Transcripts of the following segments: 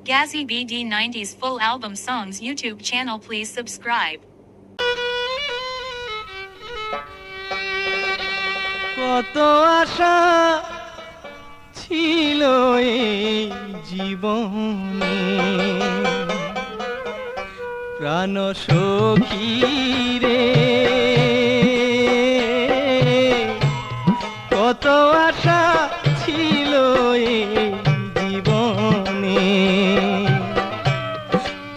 Gazzy BD 90s full album songs YouTube channel. Please subscribe. কত আশা ছিল এই জীবনে, প্রাণ সখী রে, কত আশা ছিল এই জীবনে,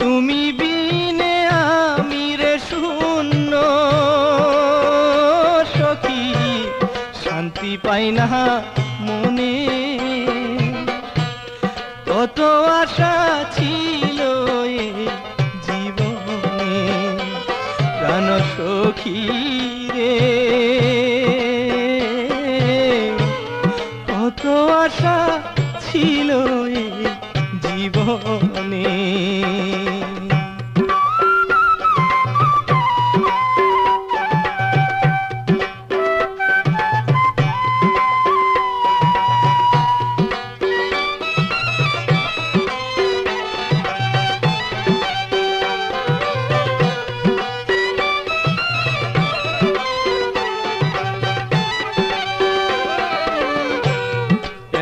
তুমি বিনে আমি রে শূন্য সখী, শান্তি পাই না মনে, কত আশা ছিল এই জীবনে, প্রাণ সখী রে, কত আশা ছিল এই জীবনে।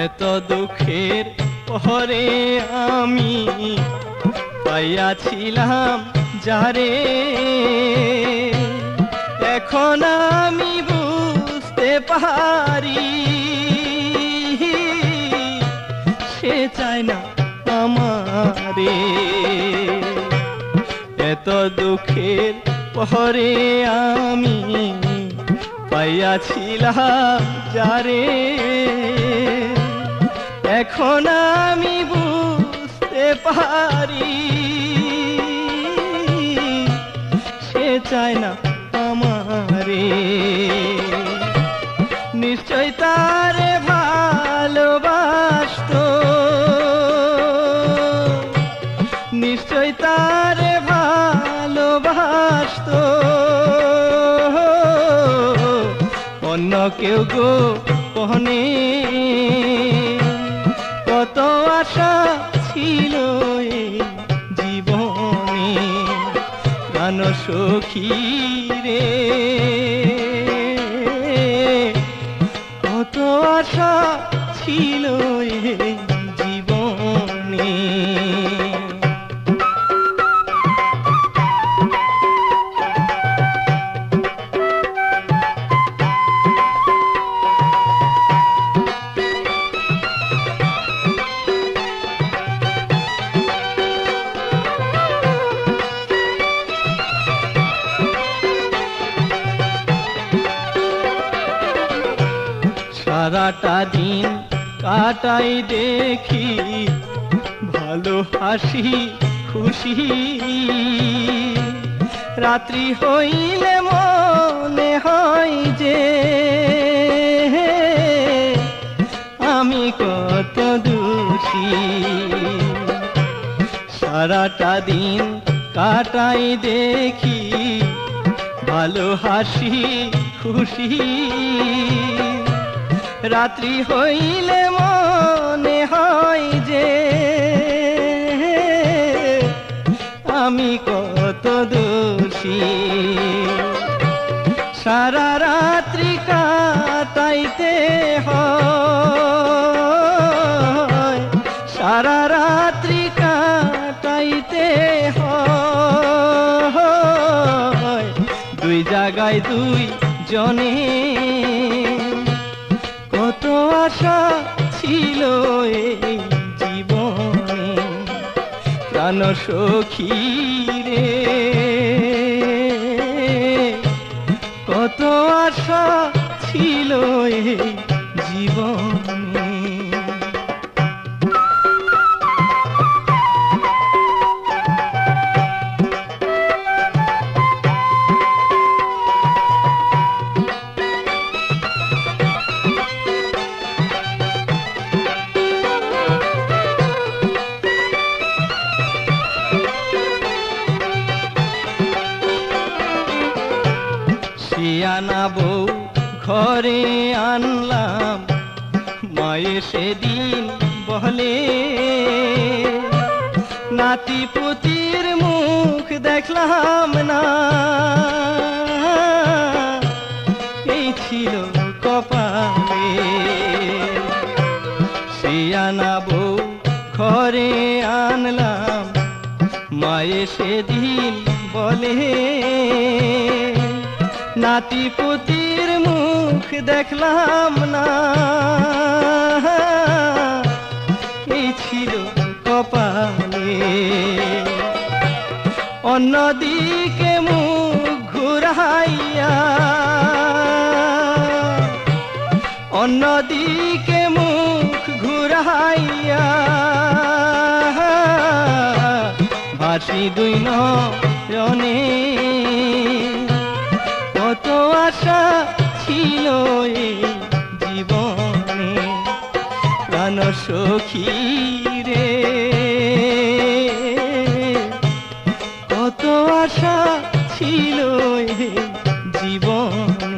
এত দুঃখের পরে আমি পাইয়াছিলাম যারে, এখন আমি বুঝতে পারি সে চায় না আমারে, এত দুঃখের পরে আমি পাইয়াছিলাম যারে, এখন আমি বুঝতে পারি সে চায় না আমারে, নিশ্চয় তারে ভালোবাসতো, নিশ্চয় তারে ভালোবাসতো অন্য কেউ গো পহনে, কত আশা ছিল এই জীবনে, প্রাণ সখী রে, কত আশা ছিল এই জীবনে। সারাটা দিন কাটাই দেখি ভালো হাসি খুশি, রাত্রি হইলে মনে হয় যে আমি কত দোষী, সারাটা দিন কাটাই দেখি ভালো হাসি খুশি, রাত্রি হইলে মনে হয় যে আমি কত দোষী, সারা রাত্রি কাটাইতে হয়, সারা রাত্রি কাটাইতে হয়, দুই জায়গায় দুই জনে, কত আশা ছিল এই জীবনে, প্রাণ সখী রে, কত আশা ছিল এই জীবনে। শিয়ানা বউ ঘরে আনলাম, মায়ে সেদিন বলে নাতি পুতির মুখ দেখলাম না, এই ছিল কপালে। শিয়ানা বউ ঘরে আনলাম, মায়ে সেদিন বলে নাতি পুতির মুখ দেখলাম না, এই ছিল কপালে। অন্যদিকে মুখ ঘুরাইয়া, অন্যদিকে মুখ ঘুরাইয়া ভাসি দুই নয়নে, কত আশা ছিল এই জীবনে। প্রাণ সখী রে, কত আশা ছিল এই জীবনে।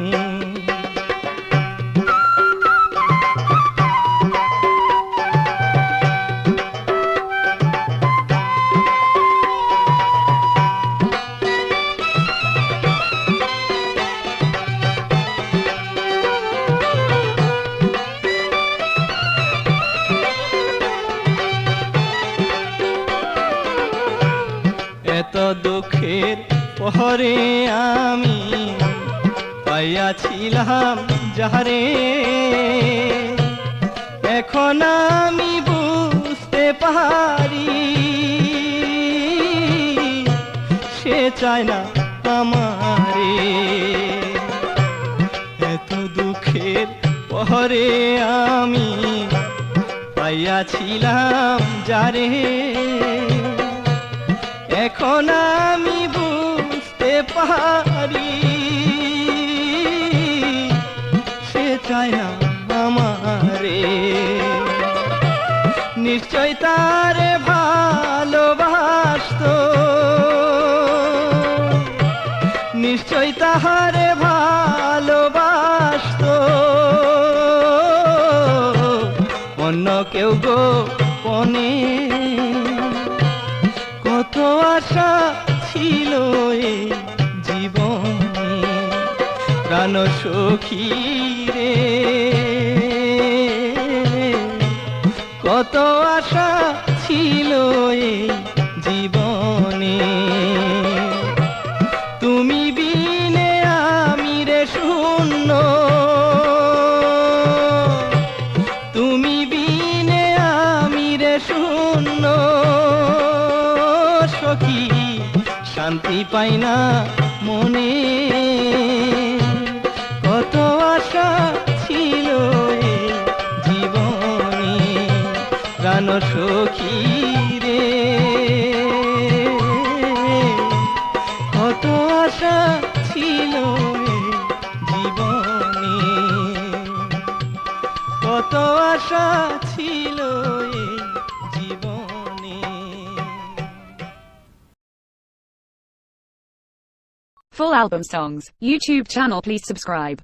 এত দুঃখের পরে আমি পাইয়াছিলাম যারে, এখন আমি বুঝতে পারি সে চায় না আমারে। এত দুঃখের পরে আমি পাইয়াছিলাম যারে, এখন আমি বুঝতে পারি সে চায় না আমারে। নিশ্চয় তারে ভালোবাসতো, নিশ্চয় তাহারে ভালোবাসতো অন্য কেউ গোপনে। কত আশা ছিল এই জীবনে, প্রাণ সখী রে, কত আশা ছিল এই জীবনে। তুমি বিনে আমি রে শূন্য, তুমি বিনে আমি রে শূন্য সখী, শান্তি পাই না মনে। কত আশা ছিল এই জীবনে, প্রাণ সখী রে, কত আশা ছিল এই জীবনে, কত আশা ছিল এই জীবনে। Full album songs, YouTube channel, please subscribe.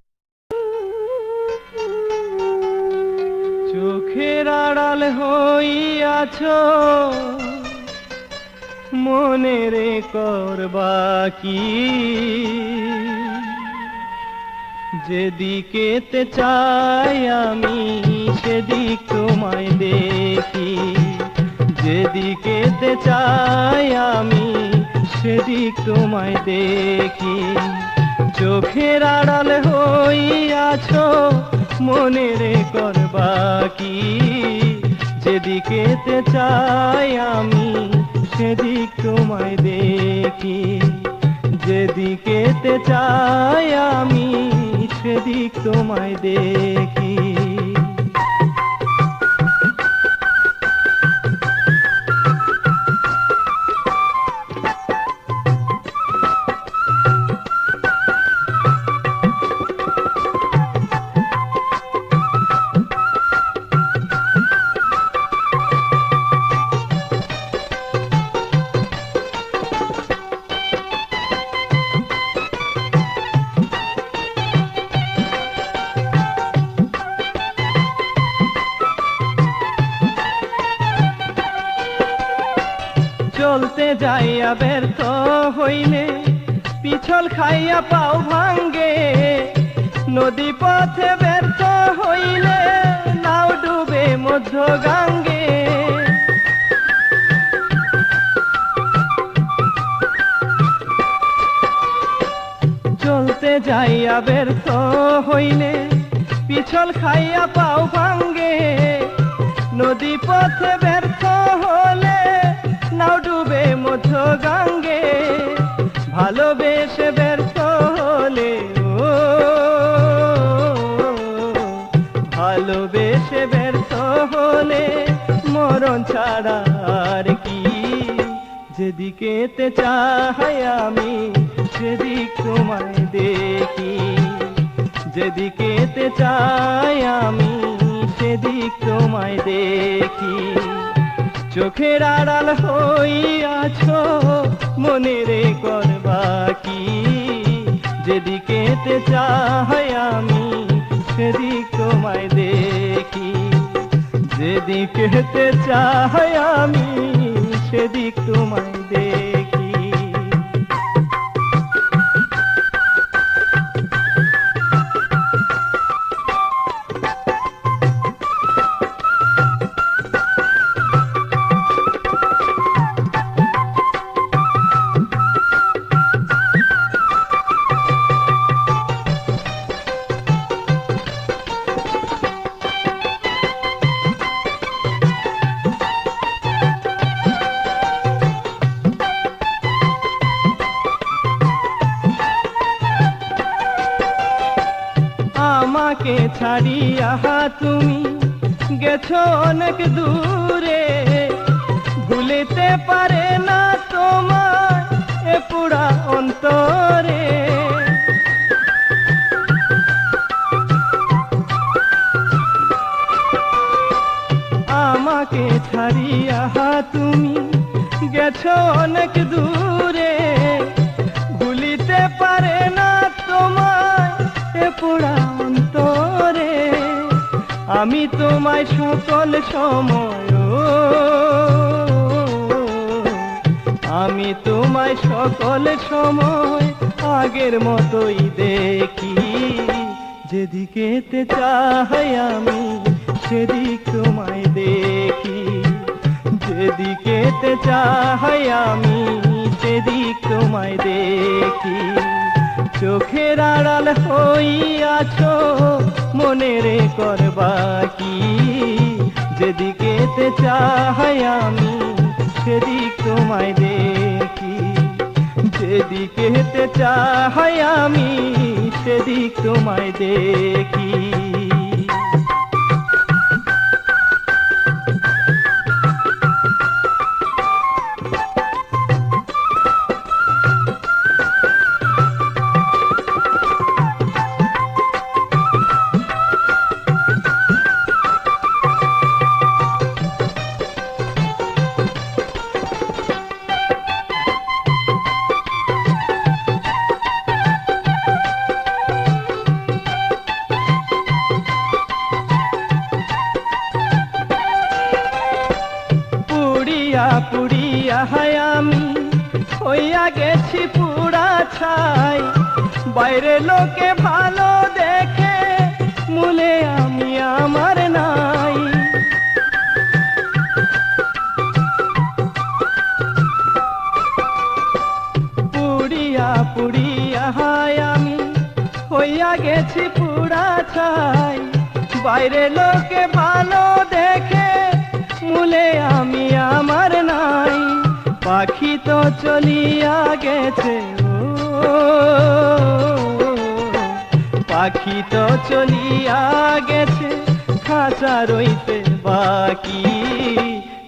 চোখের আড়াল হইয়াছ মনে রে করবা কি, যেদিকেতে চাই আমি সেদিক তোমায় দেখি, যেদিকেতে চাই আমি সেদিক তোমায় দেখি। চোখের আড়াল হইয়াছ মনে রে করবা কি, যেদিকেতে চাই আমি সেদিক তোমায় দেখি, যেদিকেতে চাই আমি সেদিক তোমায় দেখি। চলতে যাইয়া ব্যর্থ হইলে পিছল খাইয়া পাও ভাঙ্গে, নদী পথে ব্যর্থ হইলে নাও ডুবে মধ্য গাঙ্গে। চলতে যাইয়া ব্যর্থ হইলে পিছল খাইয়া পাও ভাঙ্গে, নদী পথে ব্যর্থ হলে নাও ডুবে মধ্য গাঙ্গে। ভালোবেসে ব্যর্থ হলে ও ভালোবেসে ব্যর্থ হলে মরণ ছাড়া আর কি। যেদিকেতে চাই আমি সেদিক তোমায় দেখি, যেদিকেতে চাই আমি সেদিক তোমায় দেখি। চোখের আড়াল হইয়াছ মনের করবা কি, যেদিকেতে চাই আমি সেদিক তোমায় দেখি, যেদিকেতে চাই আমি সেদিক তোমায় দেখি। আমাকে ছাড়িয়া তুমি গেছো অনেক দূরে, ভুলিতে পারে না তোমার এ পুরা অন্তরে। আমাকে ছাড়িয়া তুমি গেছো অনেক দূরে, ভুলিতে পারে না তোমার এ পুরা অন্তরে। আমি তোমায় সকল সময় আমি তোমায় সকল সময় আগের মতোই দেখি, যেদিকেতে চাই আমি সেদিক তোমায় দেখি, যেদিকেতে চাই আমি সেদিক তোমায় দেখি। চোখের আড়াল হইয়াছ মনের করবা কি, যেদিকেতে চাই আমি সেদিক তোমায় দেখি, যেদিকেতে চাই আমি সেদিক তোমায় দেখি। পুড়িয়া আমি হইয়া গেছি পুরা ছাই, বাইরে লোকে ভালো দেখে মূলে আমি আমার নাই। পুড়িয়া আমি হইয়া গেছি পুরা ছাই, বাইরে লোকে ভালো দেখে মূলে আমি আমার নাই। পাখি তো চলিয়া গেছে পাখি তো চলিয়া গেছে, খাঁচা রইতে বাকি।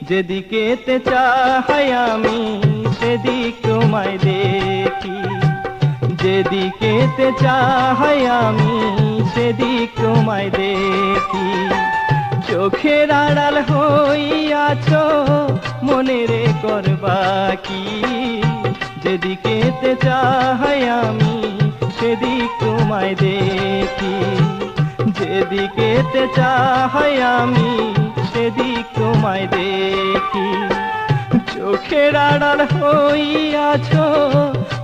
যেদিকেতে চাই আমি সেদিক তোমায় দেখি, যেদিকেতে চাই আমি সেদিক তোমায় দেখি। চোখের আড়াল হইয়াছ মনের করবা কি, যেদিকেতে চাই আমি সেদিক তোমায় দেখি, যেদিকেতে চাই আমি সেদিক তোমায় দেখি। চোখের আড়াল হইয়াছ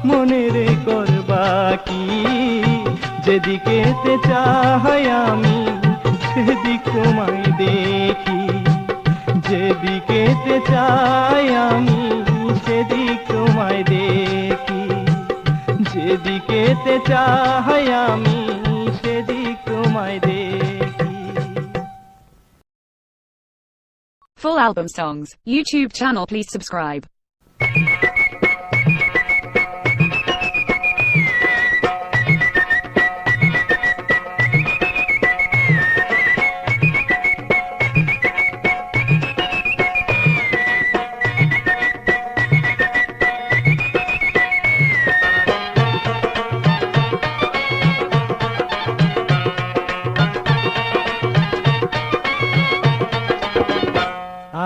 মনের করবা কি যেদিকেতে চাই আমি সেদিক তোমায় দেখি যেদিকেতে চাই আমি সেদিক তোমায় দেখি যেদিকেতে চাই আমি সেদিক তোমায় দেখি Full album songs, YouTube channel please subscribe.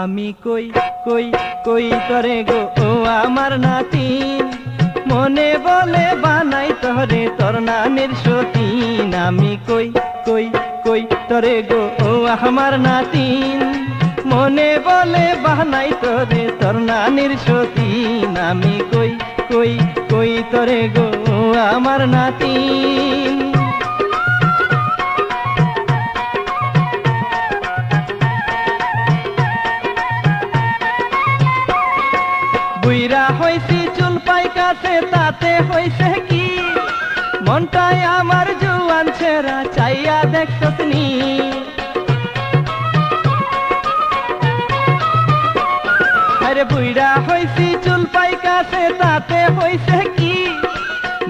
আমি কই কই কই তরে গো ও আমার নাতিন মনে বলে বানাই তরে তোর নামের সতীন আমি কই কই কই তরে গো ও আমার নাতিন মনে বলে বানাই তরে তোর নামের সতীন আমি কই কই কই তরে গো ও আমার নাতিন বুইরা হইছি চুল পাই কাছে তাতে হইছে কি মনটাই আমার জুয়ান ছেড়া চাইয়া দেখছনি আরে বুইরা হইছি চুল পাই কাছে তাতে হইছে কি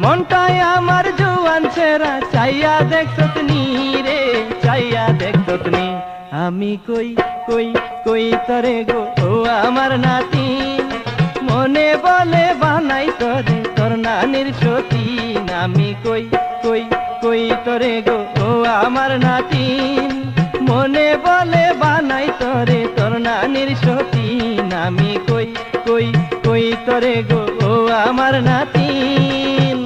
মনটাই আমার জুয়ান ছেড়া চাইয়া দেখছনি রে চাইয়া দেখছনি আমি কই কই কই তরে গো ও আমার নাতিন মনে বলে বানাই তরে তোর নানির সতীন আমি কই কই কই তরে গো ও আমার নাতিন মনে বলে বানাই তরে তোর নানির সতীন আমি কই কই কই তরে গো ও আমার নাতিন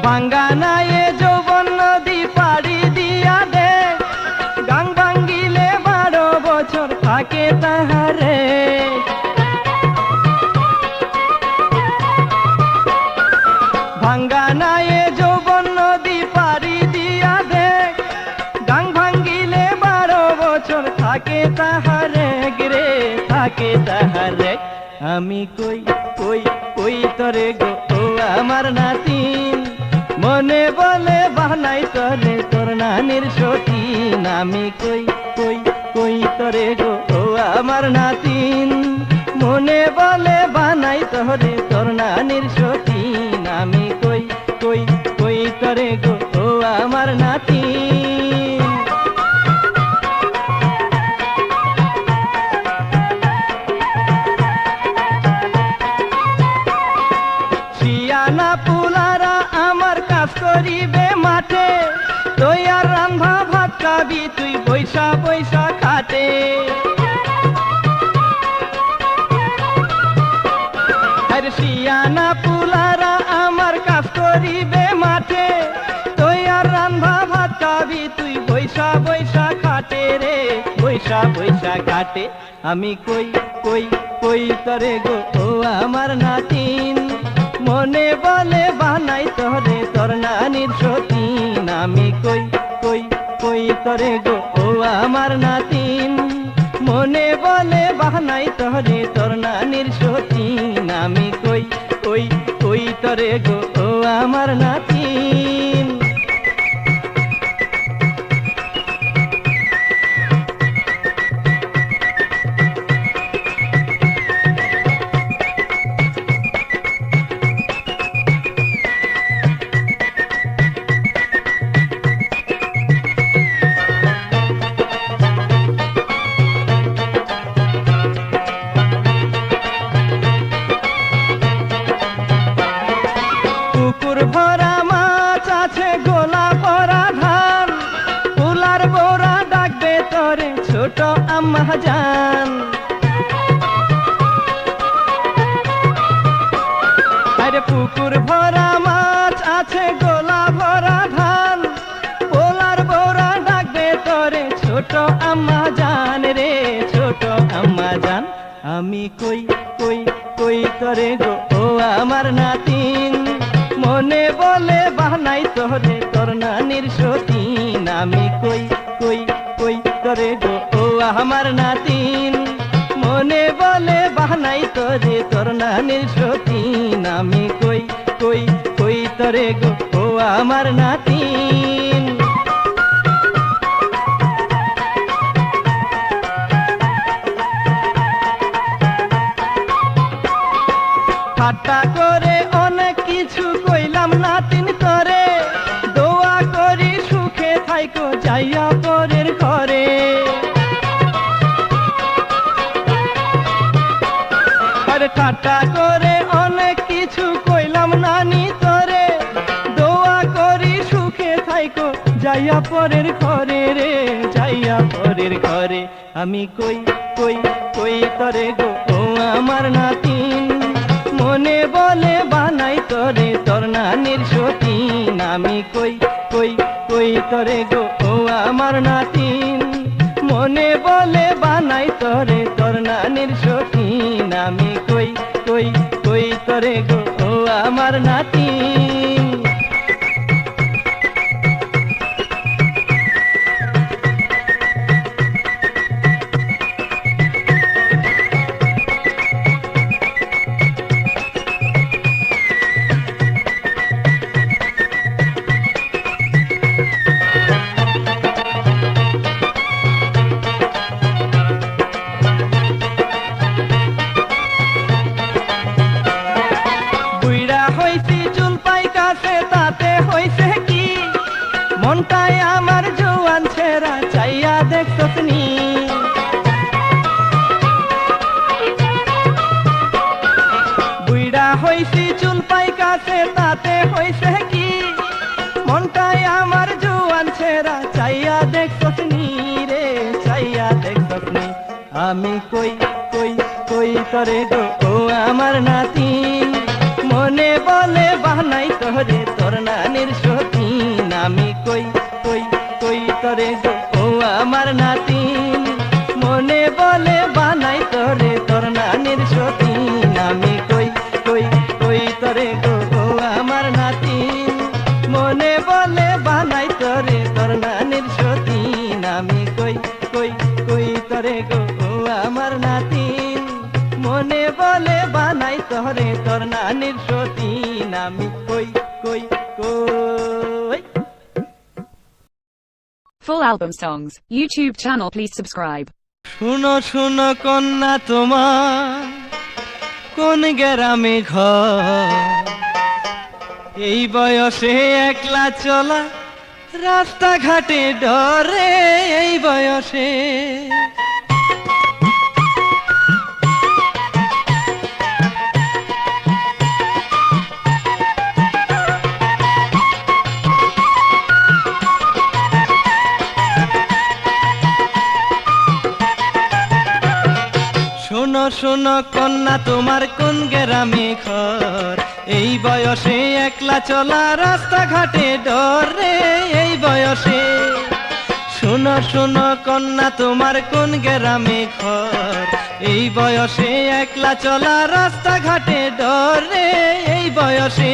ভাঙ্গানায়ে যৌবন নদী পাড়ি দিয়া দে গাং ভাঙ্গিলে 12 বছর থাকে তাহারে ভাঙ্গানায়ে যৌবন নদী পাড়ি দিয়া দে গাং ভাঙ্গিলে 12 বছর থাকে তাহারে গিরে থাকে তাহারে আমি কই কই কই তরে গো ও আমার নাতিন মনে বলে বানাই তরে তোর নানির সতীন আমি কই কই কই তরে গো ও আমার নাতিন মনে বলে বানাই তরে তোর নানির সতীন আমি কই কই কই তরে গো ও আমার নাতিন শিয়ানা পুলারা আমার কাজ করিবে মাঠে তুই আর রান্ধা ভাত খাবি তুই বৈশা বৈশা খাটে আরে শিয়ানা পুলারা আমার কাজ করিবে মাঠে তুই আর রান্ধা ভাত খাবি তুই বৈশা বৈশা খাটে রে বৈশা বৈশা খাটে আমি কই কই কই তরে গো ও আমার নাতিন মনে বলে বানাই তরে তোর নানির সতীন আমি কই কই কই তরে গো ও আমার নাতিন মনে বলে বানাই তরে তোর নানির সতীন আমি কই কই কই তরে গো ও আমার নাতিন জান। আরে পুকুর ভরা মাছ আছে গোলা ভরা ধান, পোলার বৌরা ডাকবে তোরে ছোট আম্মা জান রে ছোট আম্মা জান। আমি কই কই কই তরে গো ও আমার নাতিন, মনে বলে বাহানাই তোরে তোর নানির সতীন। আমি কই কই কই তরে গো ও আমার নাতিন, মনে বলে বাহানাই তোরে তোর নানির সতীন। আমি কই কই কই তরে গো ও আমার নাতিন। ঠাট্টা করে অনেক কিছু কইলাম নাতিন করে, দোয়া করি সুখে থাইকো যাইয়া পরের ঘরে। আরে ঠাট্টা করে অনেক কিছু কইলাম নানি তোরে, দোয়া করি সুখে থাইকো যাইয়া পরের ঘরে রে যাইয়া পরের ঘরে। আমি কই কই কই তরে গো ও আমার নাতিন, মনে বলে বানাই তোরে তোর নানির সতীন। আমি কই কই কই তরে গো ও আমার নাতিন, মনে বলে বানাই তোরে তোর নানির সতীন। আমি কই কই কই তরে গো ও আমার নাতিন। মনটাই আমার জোয়ান ছেড়া চাইয়া দেখছনি, বুইড়া হইছি চুল পাইকাছে তাতে হইছে কি, মনটাই আমার জোয়ান ছেড়া চাইয়া দেখছনি রে চাইয়া দেখছনি। আমি কই কই কই তরে গো ও আমার নাতিন, মনে বলে বাহানাই তোরে তোর নানির সতীন। আমি কই কই কই তরে গো ও আমার নাতিন, মনে বলে বানাই তোরে তোর নানির সতীন। আমি কই কই কই তরে গো ও আমার নাতিন, মনে বলে বানাই তোরে তোর নানির সতীন। আমি কই কই কই তরে গো ও আমার নাতিন, মনে বলে বানাই তোরে তোর নানির সতীন। আমি কই কই কই। Full album songs, YouTube channel please subscribe. শুনো শুনো কন্যা তোমার কোন গ্রামে ঘর, এই বয়সে একলা চলা রাস্তাঘাটে ডরে এই বয়সে। শোনো শোনো কন্যা তোমার কোন গ্রামে ঘর, এই বয়সে একলা চলা রাস্তাঘাটে ডরে এই বয়সে। শোনো শোনো কন্যা তোমার কোন গ্রামে ঘর, এই বয়সে একলা চলা রাস্তাঘাটে ডরে এই বয়সে।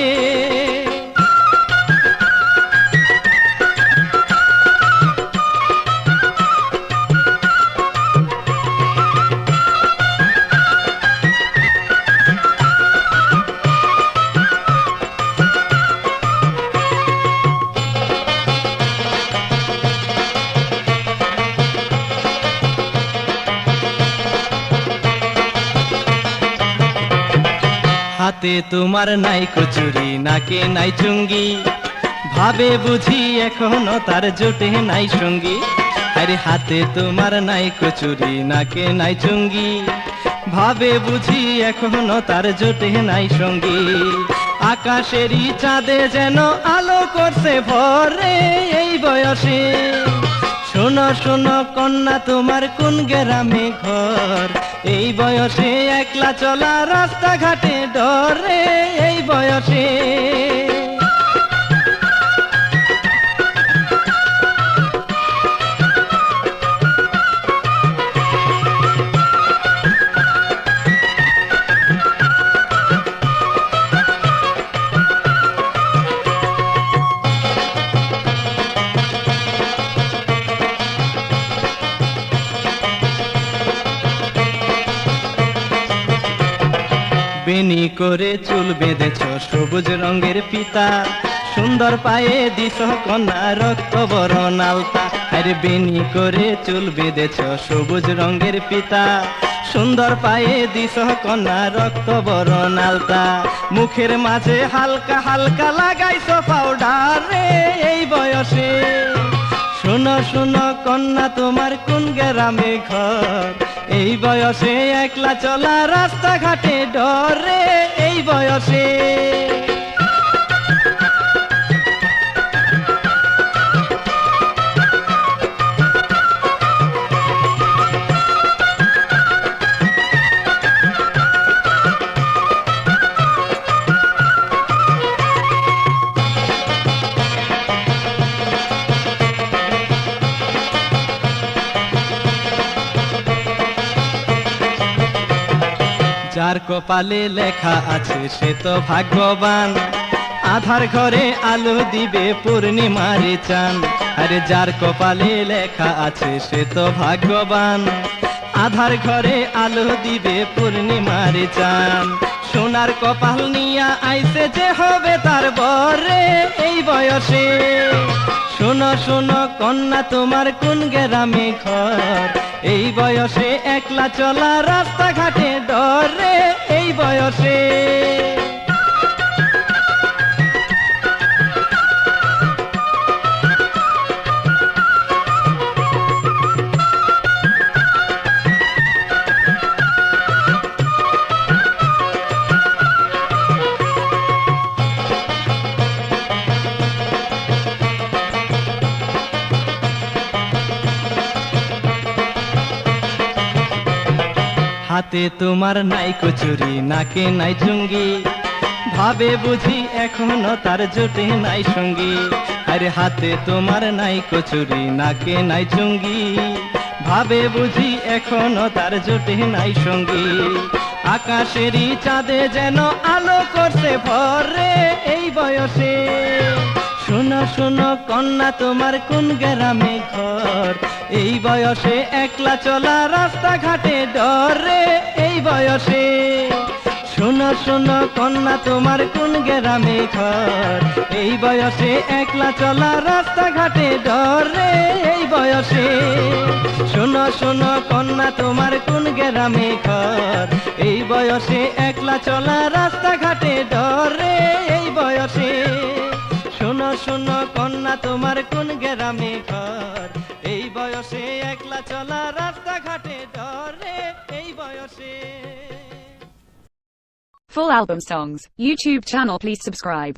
হাতে তোমার নাই কচুরি নাকে নাই চুঙ্গি, ভাবে বুঝি এখনো তার জোটে নাই সঙ্গী। আরে হাতে তোমার নাই কচুরি নাকে নাই চুঙ্গি, ভাবে বুঝি এখনো তার জোটে নাই সঙ্গী। আকাশেরই চাঁদে যেন আলো করছে ভরে এই বয়সে, শোনো শোনো কন্যা তোমার কোন গ্রামে ঘর, এই বয়সে একলা চলা রাস্তাঘাটে ডরে এই বয়সে। বেনি করে চুল বেঁধেছ সবুজ রঙের পিতা, সুন্দর পায়ে দিছ কন্যা রক্ত বরণ আলতা। আরে বেনি করে চুল বেঁধেছ সবুজ রঙের পিতা, সুন্দর পায়ে দিছ কন্যা রক্ত বরণ আলতা। মুখের মাঝে হালকা হালকা লাগাইছ পাউডার রে এই বয়সে। শোনো শোনো কন্যা তোমার কোন গ্রামে ঘর, এই বয়সে একলা চলা রাস্তাঘাটে ডরে এই বয়সে। যার কপালে লেখা আছে সে তো ভাগ্যবান, আধার ঘরে আলো দিবে পূর্ণিমার চাঁদ। আরে যার কপালে লেখা আছে সে তো ভাগ্যবান, আধার ঘরে আলো দিবে পূর্ণিমার চাঁদ। সোনার কপাল নিয়া আইছে যে হবে তার বরে এই বয়সে। শোনো শোনো কন্যা তোমার কোন গ্রামে ঘর, এই বয়সে একলা চলা রাস্তাঘাটে ডরে এই বয়সে। হাতে তোমার নাই কচুরি নাকে নাই চুঙ্গি, ভাবে বুঝি এখনো তার জোটে নাই সঙ্গী। আরে হাতে তোমার নাই কচুরি নাকে নাই চুঙ্গি, ভাবে বুঝি এখনো তার জোটে নাই সঙ্গী। আকাশেরই চাঁদে যেন আলো করছে ভরে এই বয়সে। শোনো শোনো কন্যা তোমার কোন গ্রামে ঘর, এই বয়সে একলা চলা রাস্তাঘাটে ডরে এই বয়সে। শোনো শোনো কন্যা তোমার কোন গ্রামে ঘর, এই বয়সে একলা চলা রাস্তাঘাটে ডরে এই বয়সে। শোনো শোনো কন্যা তোমার কোন গ্রামে ঘর, এই বয়সে একলা চলা রাস্তাঘাটে ডরে এই বয়সে। শোনো শোনো কন্যা তোমার কোন গ্রামে ঘর, এই বয়সে একলা চলা রাস্তাঘাটে ডরে এই বয়সে। Full album songs, YouTube channel please subscribe.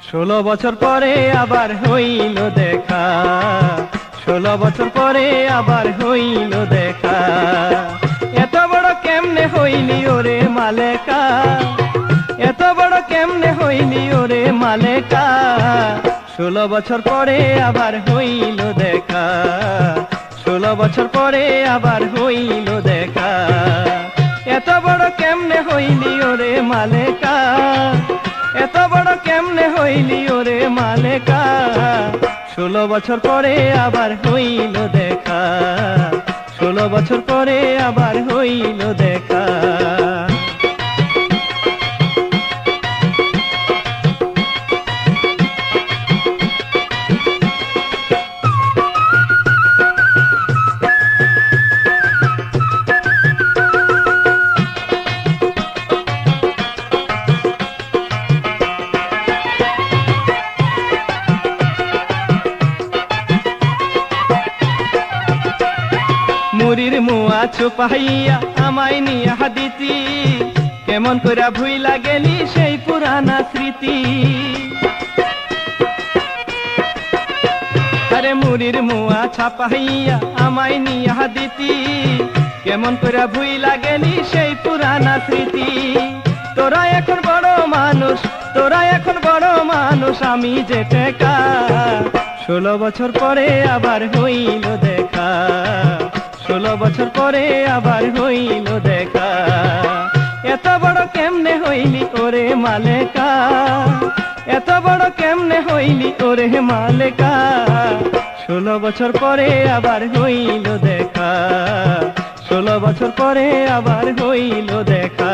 ষোলো বছর পরে আবার হইল দেখা, 16 বছর পরে আবার হইল দেখা। এত বড় কেমনে হইলি ওরে মালেকা, এত বড় কেমনে হইলি ওরে মালেকা। 16 বছর পরে আবার হইল দেখা, 16 বছর পরে আবার হইল দেখা। এত বড় কেমনে হইলি ওরে মালেকা, এত বড় কেমনে হইলি ওরে মালেকা। 16 বছর পরে আবার হইল দেখা, 16 বছর পরে আবার হইল দেখা। ছুপাইয়া আমায় নিয়া দিতি, কেমন কইরা ভুইলা গেলি সেই পুরানা স্মৃতি। আরে মুড়ির মুয়া ছাপাইয়া আমায় নিয়া দিতি, কেমন কইরা ভুইলা গেলি সেই পুরানা স্মৃতি। তোরা এখন বড় মানুষ, তোরা এখন বড় মানুষ, আমি যে টেকা 16 বছর পরে আবার হইল দেখা, 16 বছর পরে আবার হইল দেখা। এত বড় কেমনে হইলি ওরে মালেকা, এত বড় কেমনে হইলি ওরে মালেকা, 16 বছর পরে আবার হইল দেখা, 16 বছর পরে আবার হইল দেখা।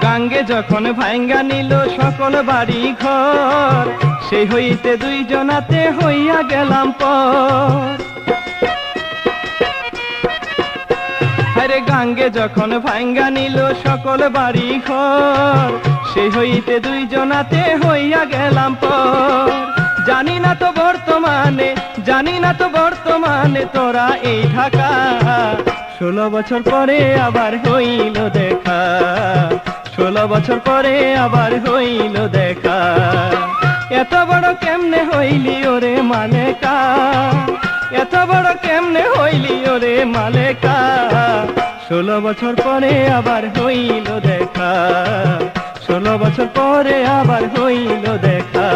গাঙ্গে যখন ভাঙ্গা নিল সকল বাড়ি ঘর, সেই হইতে দুইজনাতে হইয়া গেলাম পর। আরে গাঙ্গে যখন ভাঙ্গা নিল সকল বাড়ি ঘর, সেই হইতে দুইজনাতে হইয়া গেলাম পর। জানি না তো বর্তমানে, জানি না তো বর্তমানে তোরা এই ঢাকা, 16 বছর পরে আবার হইল দেখা, 16 বছর পরে আবার হইল দেখা। এত বড় কেমনে হইলি ওরে মালেকা, এত বড় কেমনে হইলি ওরে মালেকা, 16 বছর পরে আবার হইল দেখা, 16 বছর পরে আবার হইল দেখা।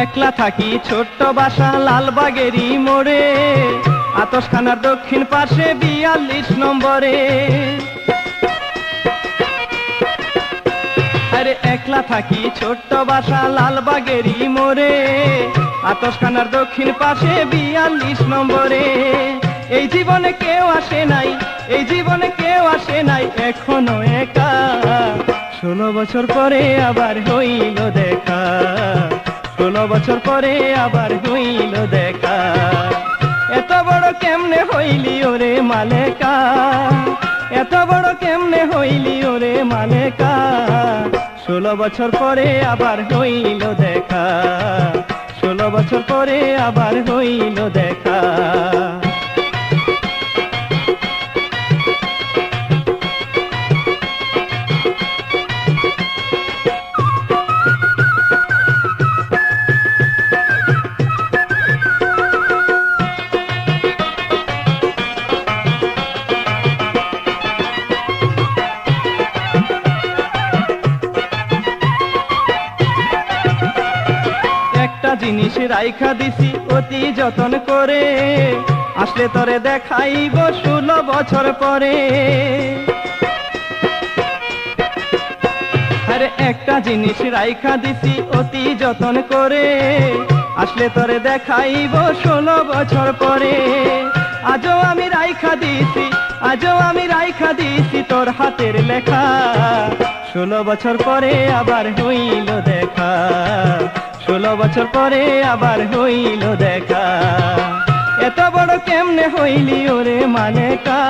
একলা থাকি ছোট্ট বাসা লালবাগেরই মোড়ে, আতসখানার দক্ষিণ পাশে 42 নম্বরে। আরে একলা থাকি ছোট্ট বাসা লালবাগেরই মোড়ে, আতসখানার দক্ষিণ পাশে 42 নম্বরে। এই জীবনে কেউ আসে নাই, এই জীবনে কেউ আসে নাই এখনো একা, 16 বছর পরে আবার হইল দেখা, 16 বছর পরে আবার হইল দেখা। এত বড় কেমনে হইলি ওরে মালেকা, এত বড় কেমনে হইলি ওরে মালেকা, 16 বছর পরে আবার হইল দেখা, 16 বছর পরে আবার হইল দেখা। একটা জিনিস রাইখা দিছি অতি যতন করে, আসলে তরে দেখাইব 16 বছর পরে। আরে একটা জিনিস রাইখা দিছি অতি যতন করে, আসলে তরে দেখাইব 16 বছর পরে। আজও আমি রাইখা দিছি, আজও আমি রাইখা দিছি তোর হাতের লেখা, 16 বছর পরে আবার হইল দেখা, 16 বছর পরে আবার হইল দেখা। এত বড় কেমনে হইলি ওরে মালেকা,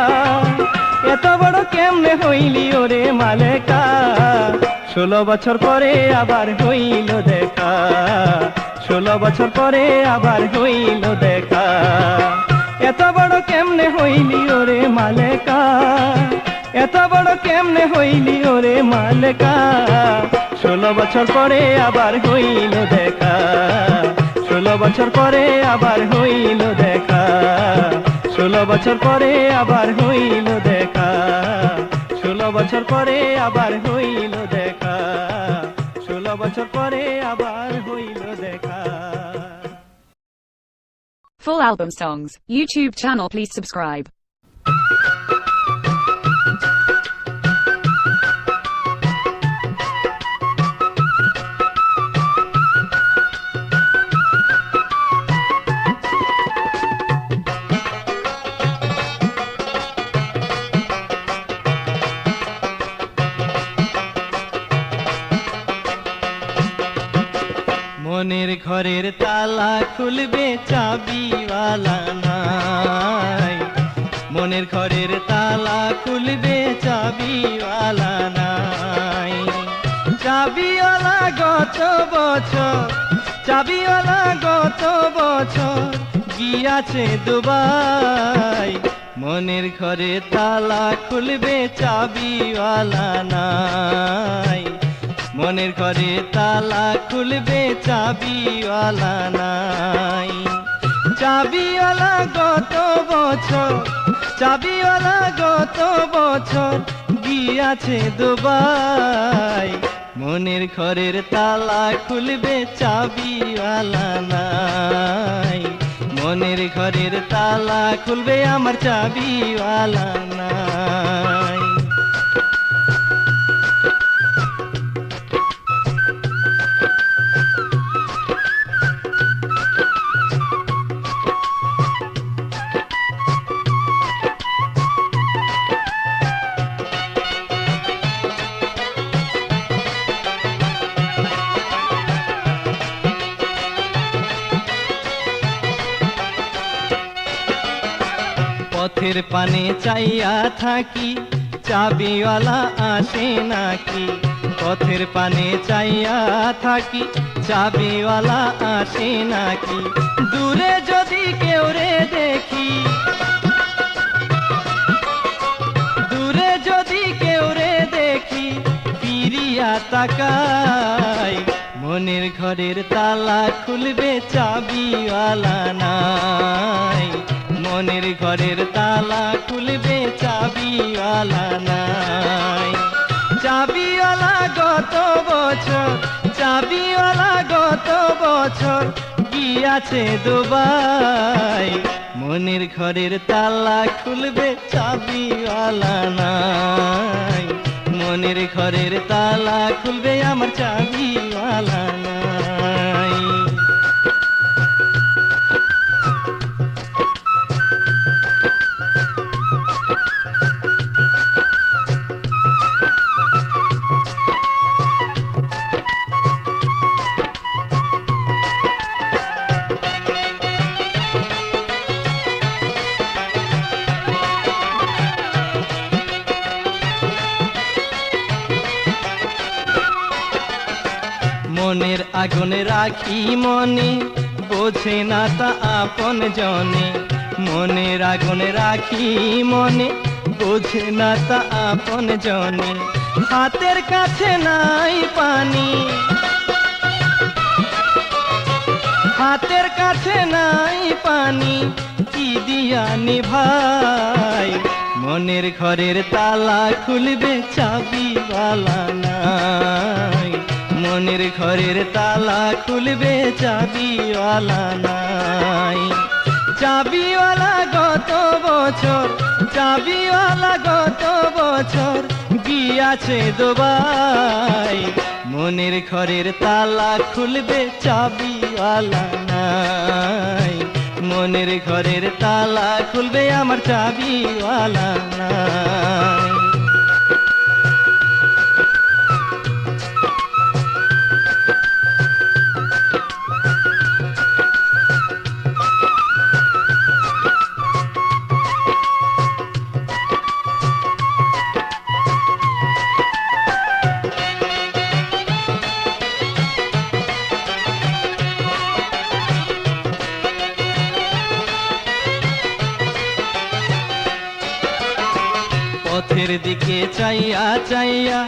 এত বড় কেমনে হইলি ওরে মালেকা, 16 বছর পরে আবার হইল দেখা, 16 বছর পরে আবার হইল দেখা। এত বড় কেমনে হইলি ওরে মালেকা, এত বড় কেমনে হইলি ওরে মালেকা, 16 বছর পরে আবার হইল দেখা, 16 বছর পরে আবার হইল দেখা, 16 বছর পরে আবার হইল দেখা, 16 বছর পরে আবার হইল দেখা, 16 ষোলো বছর পরে আবার হইল দেখা। Full album songs, YouTube channel please subscribe. মনের ঘরের তালা খুলবে চাবিওয়ালা নাই, মনের ঘরের তালা খুলবে চাবিওয়ালা নাই। চাবিওয়ালা গত বছর, চাবিওয়ালা গত বছর গিয়াছে দুবাই, মনের ঘরে তালা খুলবে চাবিওয়ালা নাই, মনের ঘরে তালা খুলবে চাবিওয়ালা নাই। চাবিওয়ালা গত বছর, চাবিওয়ালা গত বছর গিয়াছে দুবাই, মনের ঘরের তালা খুলবে চাবিওয়ালা নাই, মনের ঘরের তালা খুলবে আমার চাবিওয়ালা নাই। পথের পানে চাইয়া থাকি চাবিওয়ালা আসে নাকি, পথের পানে চাইয়া থাকি চাবিওয়ালা আসে নাকি। দূরে যদি কেউ রে দেখি, দূরে যদি কেউ রে দেখি ফিরিয়া তাকাই, মনের ঘরের তালা খুলবে চাবিওয়ালা নাই, মনের ঘরের তালা খুলবে চাবিওয়ালা নাই। চাবিওয়ালা গত বছর, চাবিওয়ালা গত বছর গিয়াছে দুবাই, মনের ঘরের তালা খুলবে চাবিওয়ালা নাই, মনের ঘরের তালা খুলবে আমার চাবিওয়ালা নাই। মনের আগুনে রাখি মনে, বোঝে না তা আপন জনে, মনের আগুনে রাখি মনে, বোঝে না তা আপন জনে। হাতের কাছে নাই পানি, হাতের কাছে নাই পানি, কি দিয়া নিভাই, মনের ঘরের তালা খুলবে চাবিওয়ালা নাই, মনের ঘরের তালা খুলবে চাবিওয়ালা নাই। চাবিওয়ালা গত বছর, চাবিওয়ালা গত বছর গিয়াছে দুবাই, মনের ঘরের তালা খুলবে চাবিওয়ালা নাই, মনের ঘরের তালা খুলবে আমার চাবিওয়ালা নাই। পথের দিকে চাইয়া চাইয়া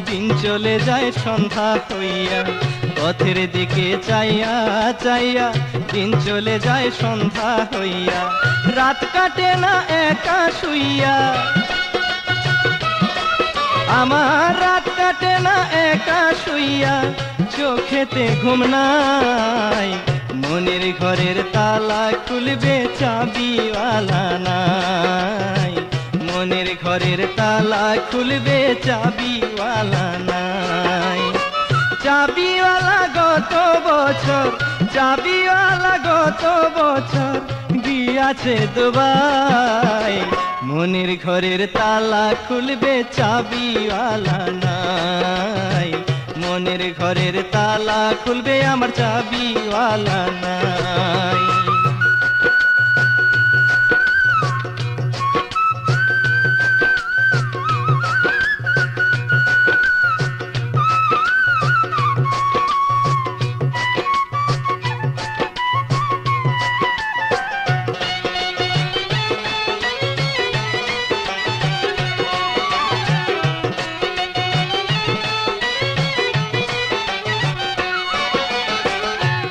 দিন চলে যায় সন্ধ্যা হইয়া, পথের দিকে চাইয়া চাইয়া দিন চলে যায় সন্ধ্যা হইয়া, রাত কাটে না একা শুইয়া, আমার রাত কাটে না একা শুইয়া, চোখেতে ঘুম নাই, মনের ঘরের তালা খুলবে চাবিওয়ালা নাই, মনের ঘরের তালা খুলবে চাবিওয়ালা নাই। চাবিওয়ালা গত বছর, চাবিওয়ালা গত বছর গিয়াছে দুবাই, মনের ঘরের তালা খুলবে চাবিওয়ালা নাই, মনের ঘরের তালা খুলবে আমার চাবিওয়ালা নাই।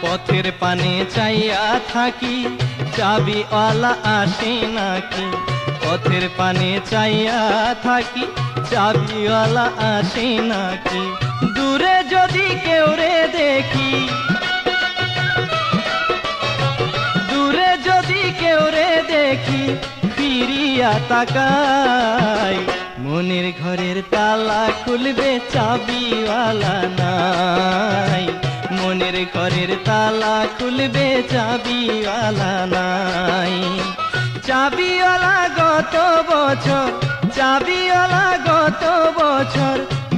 পথের পানে চাইয়া থাকি, চাবিওয়ালা আসে নাকি, পথের পানে চাইয়া থাকি, চাবিওয়ালা আসে নাকি, দূরে যদি কেউ রে দেখি, দূরে যদি কেউ রে দেখি ফিরিয়া তাকাই, মনের ঘরের তালা খুলবে চাবিওয়ালা নাই, মনের ঘরের তালা খুলবে চাবিওয়ালা নাই। চাবিওয়ালা গত বছর, চাবিওয়ালা গত বছর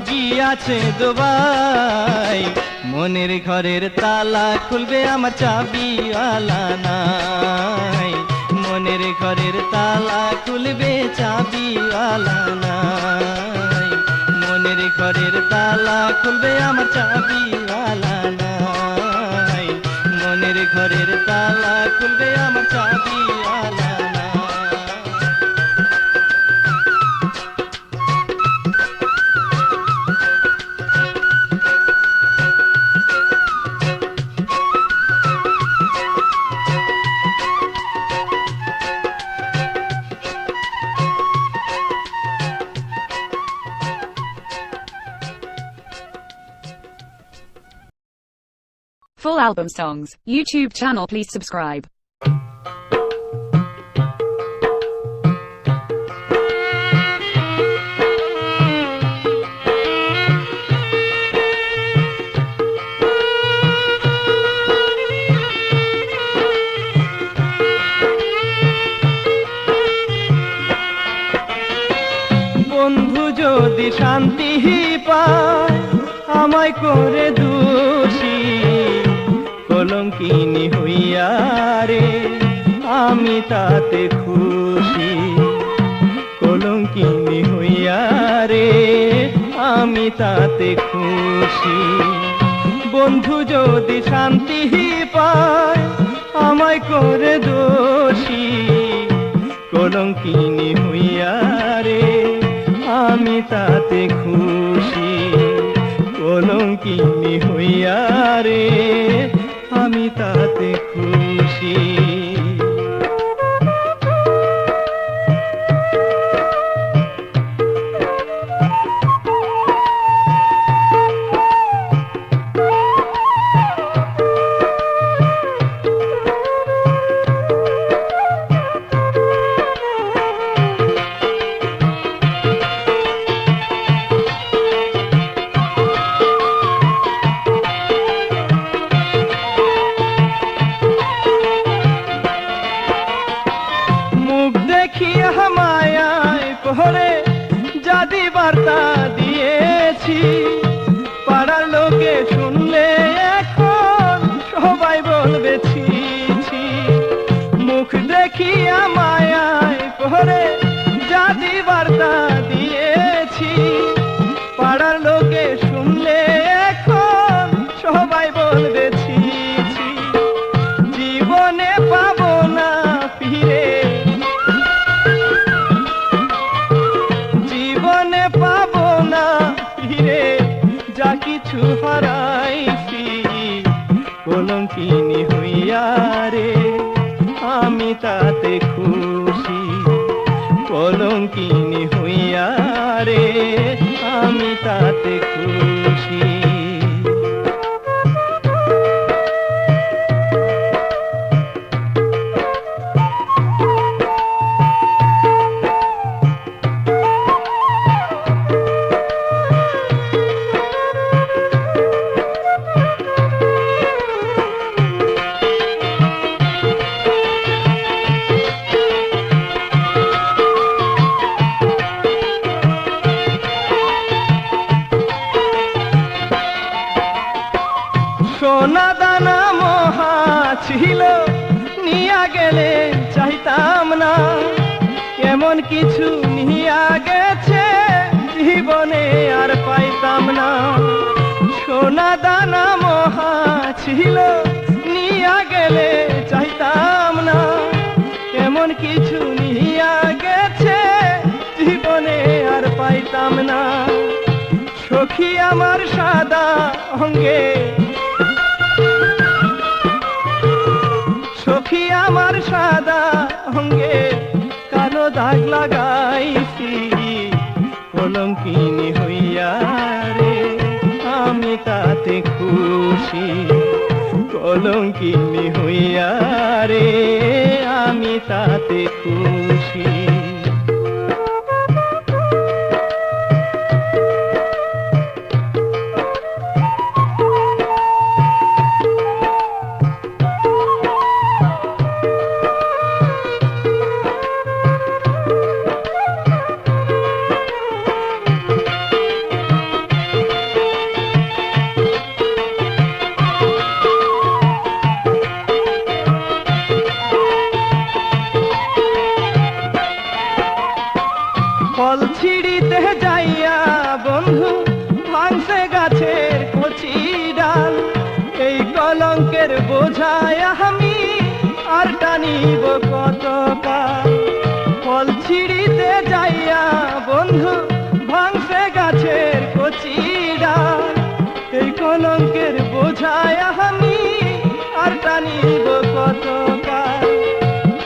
গিয়াছে দুবাই, মনের ঘরের তালা খুলবে আমার চাবিওয়ালা নাই, মনের ঘরের তালা খুলবে চাবিওয়ালা নাই, মনের ঘরের তালা খুলবে আমার চাবিওয়ালা নাই, মনের ঘরের তালা খুলবে আমার চাবিওয়ালা নাই। Full album songs, YouTube channel please subscribe. বন্ধু যদি শান্তি পায় আমায় করে দোষী, কলঙ্কিনী হইয়া রে আমি তাতে খুশি, কলঙ্কিনী হইয়া রে আমি তাতে খুশি। বন্ধু যদি শান্তি পায় আমায় করে দোষী, কলঙ্কিনী হইয়া রে আমি তাতে খুশি, কলঙ্কিনী হইয়া রে আমি তাতে খুশি। মায়ায় পড়ে জাদি বার্তা দিয়েছি, পাড়ার লোকে শুনলে এখন সবাই বলবে ছি ছি। মুখ দেখিয়া মায়ায় পড়ে জাদি বার্তা দিয়েছি, পাড়ার লোকে শুনলে এখন সবাই বলবে ছি ছি। জীবনে পাবো না ফিরে, জীবনে পাবো না ফিরে যা কিছু হারাইছি, কলঙ্কিনী হইয়া রে আমি তাতে খুশি, কলঙ্কিনী হইয়া রে আমি তাতে খুশি। এমন কিছু নিয়া গেছে জীবনে আর পাইতাম না, সোনা দানা মহা ছিল নিয়া গেলে চাইতাম না, এমন কিছু নিয়া গেছে জীবনে আর পাইতাম না। সখী আমার সাদা অঙ্গে, সখী আমার সাদা অঙ্গে কালো দাগ লাগাইছি, কলঙ্কিনী হইয়া রে আমি তাতে খুশি, কলঙ্কিনী হইয়া রে আমি তাতে খুশি। ফল ছিঁড়িতে যাইয়া বন্ধু ভাঙছে গাছের কচি ডাল, এই কলঙ্কের বোঝায় আমি আর টানিব কতকাল। ফল ছিঁড়িতে যাইয়া বন্ধু ভাঙছে গাছের কচি ডাল, এই কলঙ্কের বোঝায় আমি আর টানিব কতকাল।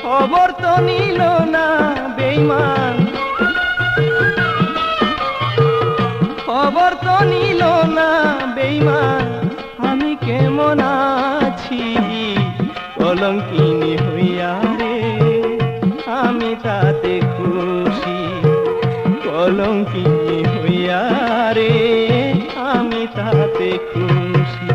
খবর তো নিল না বেঈমান, খবর তো নিল না বেঈমান, আমি কেমন আছি কলঙ্কিনী হইয়া রে আমি তাতে খুশি, কলঙ্কিনী হইয়া রে আমি তাতে খুশি।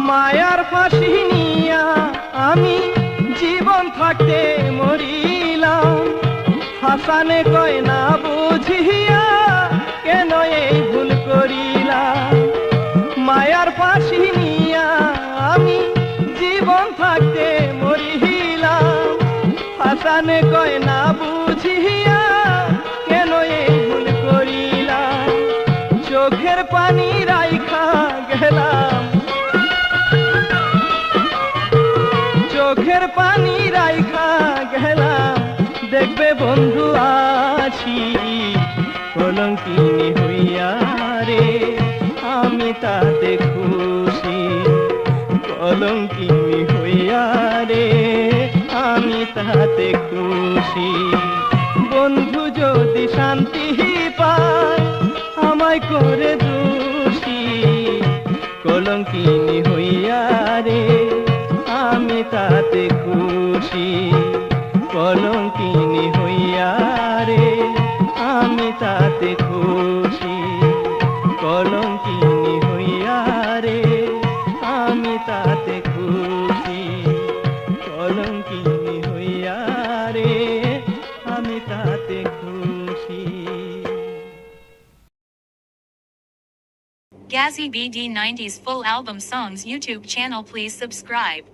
মায়ার ফাঁসি নিয়া আমি জীবন থাকতে মরিলাম, হাসানে কয় না বুঝিয়া কেন এই ভুল করিলাম। মায়ার ফাঁসি নিয়া আমি জীবন থাকতে মরিলাম, হাসানে কয় না বুঝিয়া কেন এই ভুল করিলাম। চোখের পানি রাইখা গেলাম, চোখের পানি রাইখা গেলাম, দেখবে বন্ধু আছি কলঙ্কিনী হইয়া রে আমি তাতে খুশি, কলঙ্কিনী হইয়া রে আমি তাতে খুশি। বন্ধু যদি শান্তি পায় আমায় করে দোষী, কলঙ্কিনী হইয়া রে আমি তাতে খুশি, কলঙ্কিনী হইয়া রে আমি তাতে খুশি, কলঙ্কিনী হইয়া রে আমি তাতে খুশি, কলঙ্কিনী হইয়া রে আমি তাতে খুশি। Gazzy BD 90s full album songs YouTube channel, please subscribe.